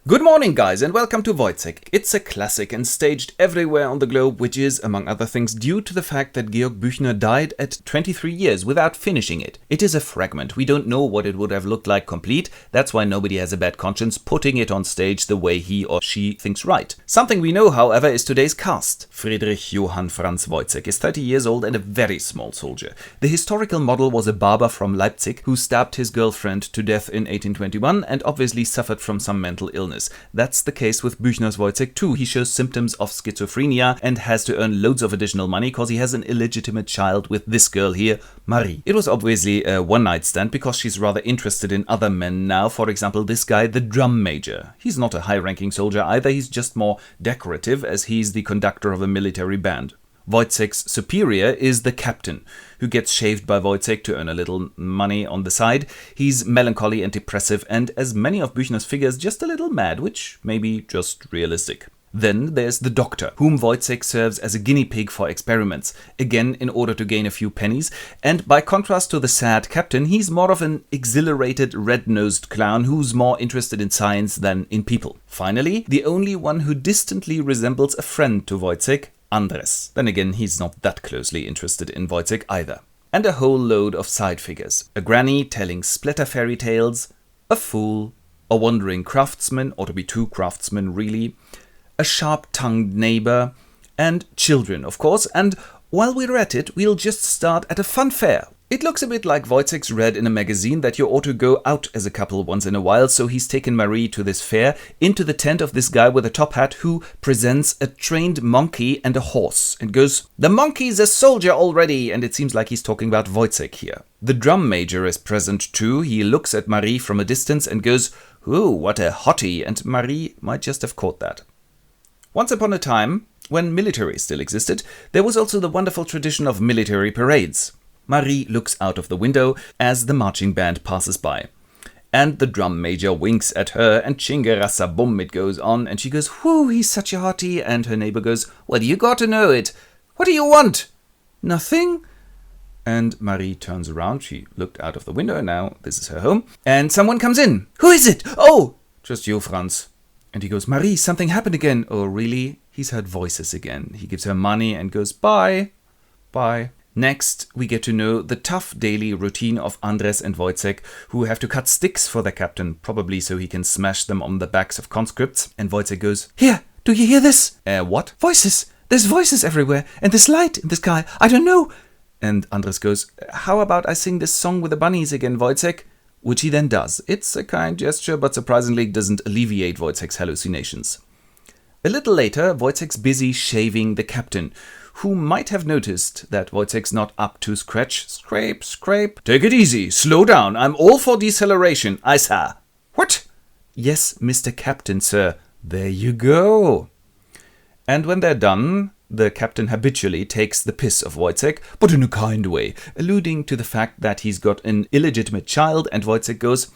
Good morning, guys, and welcome to Woyzeck. It's a classic and staged everywhere on the globe, which is, among other things, due to the fact that Georg Buechner died at 23 years without finishing it. It is a fragment. We don't know what it would have looked like complete. That's why nobody has a bad conscience putting it on stage the way he or she thinks right. Something we know, however, is today's cast. Friedrich Johann Franz Woyzeck is 30 years old and a very small soldier. The historical model was a barber from Leipzig who stabbed his girlfriend to death in 1821 and obviously suffered from some mental illness. That's the case with Buechner's Woyzeck too. He shows symptoms of schizophrenia and has to earn loads of additional money because he has an illegitimate child with this girl here, Marie. It was obviously a one-night stand because she's rather interested in other men now. For example, this guy, the drum major. He's not a high-ranking soldier either, he's just more decorative as he's the conductor of a military band. Woyzeck's superior is the captain, who gets shaved by Woyzeck to earn a little money on the side. He's melancholy and depressive and, as many of Buechner's figures, just a little mad, which may be just realistic. Then there's the doctor, whom Woyzeck serves as a guinea pig for experiments, again in order to gain a few pennies, and by contrast to the sad captain, he's more of an exhilarated red-nosed clown who's more interested in science than in people. Finally, the only one who distantly resembles a friend to Woyzeck, Andres. Then again, he's not that closely interested in Woyzeck either. And a whole load of side figures. A granny telling splatter fairy tales, a fool, a wandering craftsman, or to be two craftsmen really, a sharp-tongued neighbor, and children, of course. And while we're at it, we'll just start at a fun fair. It looks a bit like Woyzeck's read in a magazine that you ought to go out as a couple once in a while, so he's taken Marie to this fair, into the tent of this guy with a top hat who presents a trained monkey and a horse, and goes, "The monkey's a soldier already," and it seems like he's talking about Woyzeck here. The drum major is present too. He looks at Marie from a distance and goes, "Ooh, what a hottie," and Marie might just have caught that. Once upon a time, when military still existed, there was also the wonderful tradition of military parades. Marie looks out of the window as the marching band passes by. And the drum major winks at her, and chinga-rassa-bum it goes on, and she goes, "Whew, he's such a hottie," and her neighbor goes, "Well, you got to know it. What do you want?" "Nothing." And Marie turns around. She looked out of the window, now this is her home. And someone comes in. "Who is it?" "Oh, just you, Franz." And he goes, "Marie, something happened again." "Oh, really?" He's heard voices again. He gives her money and goes, "Bye." Bye. Next, we get to know the tough daily routine of Andres and Woyzeck, who have to cut sticks for their captain, probably so he can smash them on the backs of conscripts. And Woyzeck goes, "Here, do you hear this?" What?" "Voices. There's voices everywhere. And this light in the sky. I don't know." And Andres goes, "How about I sing this song with the bunnies again, Woyzeck?" Which he then does. It's a kind gesture, but surprisingly doesn't alleviate Woyzeck's hallucinations. A little later, Woyzeck's busy shaving the captain, who might have noticed that Woyzeck's not up to scratch. Scrape, scrape. "Take it easy. Slow down. I'm all for deceleration. I sir." "What?" "Yes, Mr. Captain, sir." "There you go." And when they're done, the captain habitually takes the piss of Woyzeck, but in a kind way, alluding to the fact that he's got an illegitimate child, and Woyzeck goes,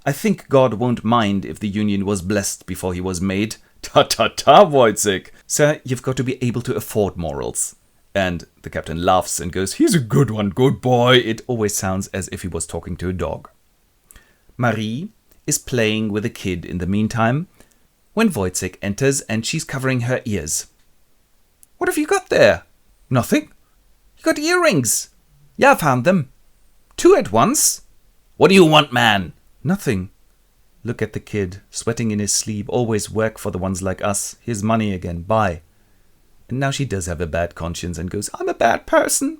"I think God won't mind if the union was blessed before he was made." "Ta-ta-ta, Woyzeck." "Sir, you've got to be able to afford morals." And the captain laughs and goes, "He's a good one, good boy." It always sounds as if he was talking to a dog. Marie is playing with a kid in the meantime when Woyzeck enters and she's covering her ears. "What have you got there?" "Nothing." "You got earrings." "Yeah, I found them." "Two at once?" "What do you want, man?" "Nothing." Look at the kid, sweating in his sleep, always work for the ones like us. Here's money again, bye. And now she does have a bad conscience and goes, "I'm a bad person."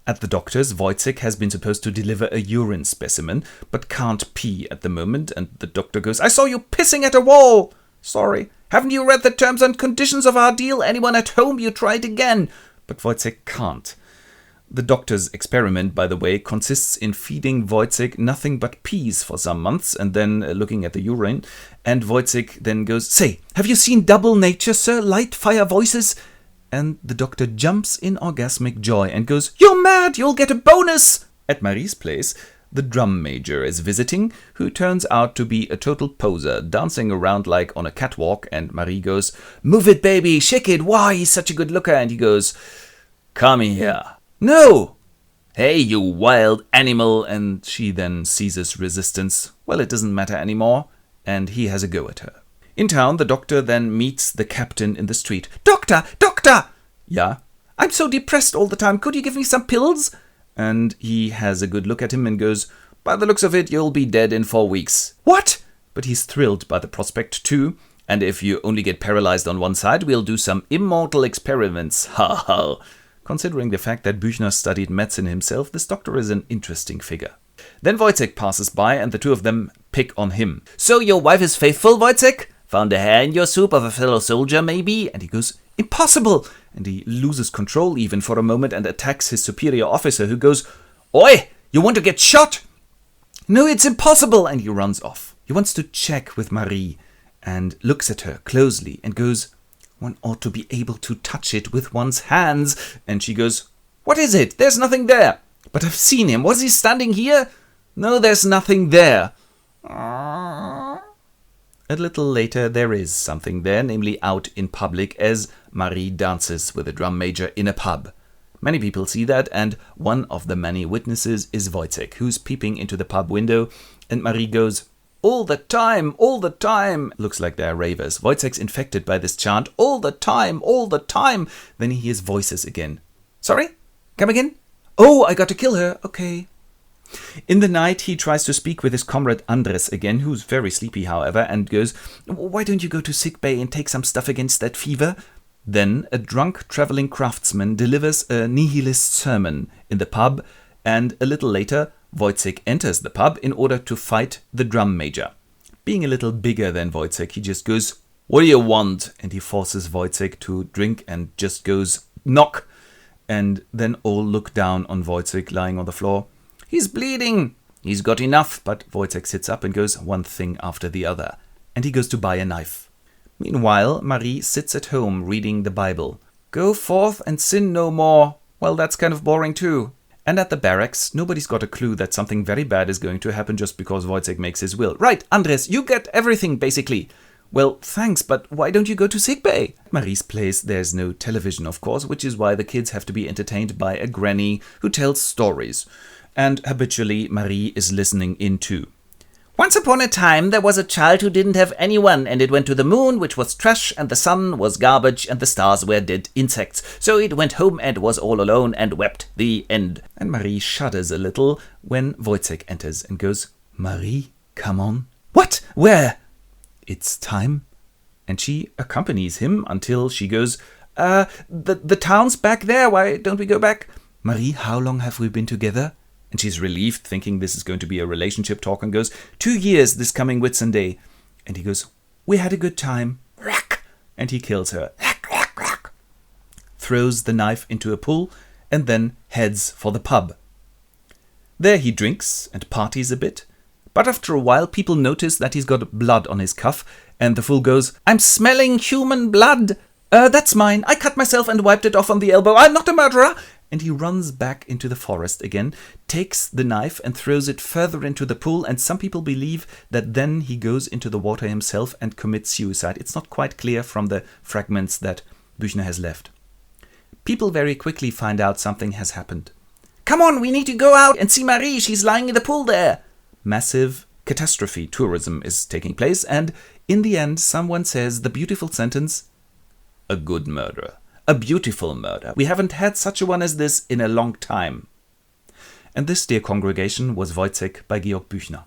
At the doctor's, Woyzeck has been supposed to deliver a urine specimen, but can't pee at the moment, and the doctor goes, "I saw you pissing at a wall." "Sorry." "Haven't you read the terms and conditions of our deal? Anyone at home, you try it again." But Woyzeck can't. The doctor's experiment, by the way, consists in feeding Woyzeck nothing but peas for some months and then looking at the urine. And Woyzeck then goes, "Say, have you seen Double Nature, sir? Light, fire, voices?" And the doctor jumps in orgasmic joy and goes, "You're mad, you'll get a bonus!" At Marie's place, the drum major is visiting, who turns out to be a total poser, dancing around like on a catwalk, and Marie goes, "Move it, baby, shake it, why, he's such a good looker," and he goes, "Come here." "No!" "Hey, you wild animal," and she then ceases resistance. Well, it doesn't matter anymore, and he has a go at her. In town, the doctor then meets the captain in the street. Doctor! Doctor! Yeah? I'm so depressed all the time. Could you give me some pills? And he has a good look at him and goes, by the looks of it, you'll be dead in 4 weeks. What? But he's thrilled by the prospect too. And if you only get paralyzed on one side, we'll do some immortal experiments. Ha ha. Considering the fact that Buechner studied medicine himself, this doctor is an interesting figure. Then Woyzeck passes by and the two of them pick on him. So your wife is faithful, Woyzeck? Found a hair in your soup of a fellow soldier, maybe? And he goes, impossible! And he loses control even for a moment and attacks his superior officer, who goes, Oi! You want to get shot? No, it's impossible! And he runs off. He wants to check with Marie and looks at her closely and goes, one ought to be able to touch it with one's hands. And she goes, what is it? There's nothing there. But I've seen him. Was he standing here? No, there's nothing there. A little later, there is something there, namely out in public, as Marie dances with a drum major in a pub. Many people see that, and one of the many witnesses is Woyzeck, who's peeping into the pub window, and Marie goes, all the time, all the time. Looks like they're ravers. Woyzeck's infected by this chant, all the time, all the time. Then he hears voices again. Sorry? Come again? Oh, I got to kill her. Okay. In the night, he tries to speak with his comrade Andres again, who's very sleepy, however, and goes, why don't you go to sickbay and take some stuff against that fever? Then a drunk traveling craftsman delivers a nihilist sermon in the pub, and a little later, Woyzeck enters the pub in order to fight the drum major. Being a little bigger than Woyzeck, he just goes, what do you want? And he forces Woyzeck to drink and just goes, knock. And then all look down on Woyzeck lying on the floor. He's bleeding. He's got enough. But Woyzeck sits up and goes one thing after the other. And he goes to buy a knife. Meanwhile, Marie sits at home reading the Bible. Go forth and sin no more. Well, that's kind of boring too. And at the barracks, nobody's got a clue that something very bad is going to happen just because Woyzeck makes his will. Right, Andres, you get everything, basically. Well, thanks, but why don't you go to sickbay? At Marie's place, there's no television, of course, which is why the kids have to be entertained by a granny who tells stories. And habitually, Marie is listening in too. Once upon a time, there was a child who didn't have anyone, and it went to the moon, which was trash, and the sun was garbage, and the stars were dead insects. So it went home and was all alone and wept. The end. And Marie shudders a little when Woyzeck enters and goes, Marie, come on. What? Where? It's time. And she accompanies him until she goes, the town's back there. Why don't we go back? Marie, how long have we been together? And she's relieved, thinking this is going to be a relationship talk, and goes, 2 years this coming Whitsunday. And he goes, we had a good time. And he kills her. Throws the knife into a pool, and then heads for the pub. There he drinks and parties a bit. But after a while, people notice that he's got blood on his cuff, and the fool goes, I'm smelling human blood. That's mine. I cut myself and wiped it off on the elbow. I'm not a murderer. And he runs back into the forest again, takes the knife and throws it further into the pool, and some people believe that then he goes into the water himself and commits suicide. It's not quite clear from the fragments that Buechner has left. People very quickly find out something has happened. Come on, we need to go out and see Marie. She's lying in the pool there. Massive catastrophe tourism is taking place, and in the end, someone says the beautiful sentence, a good murder. A beautiful murder. We haven't had such a one as this in a long time. And this, dear congregation, was Woyzeck by Georg Buechner.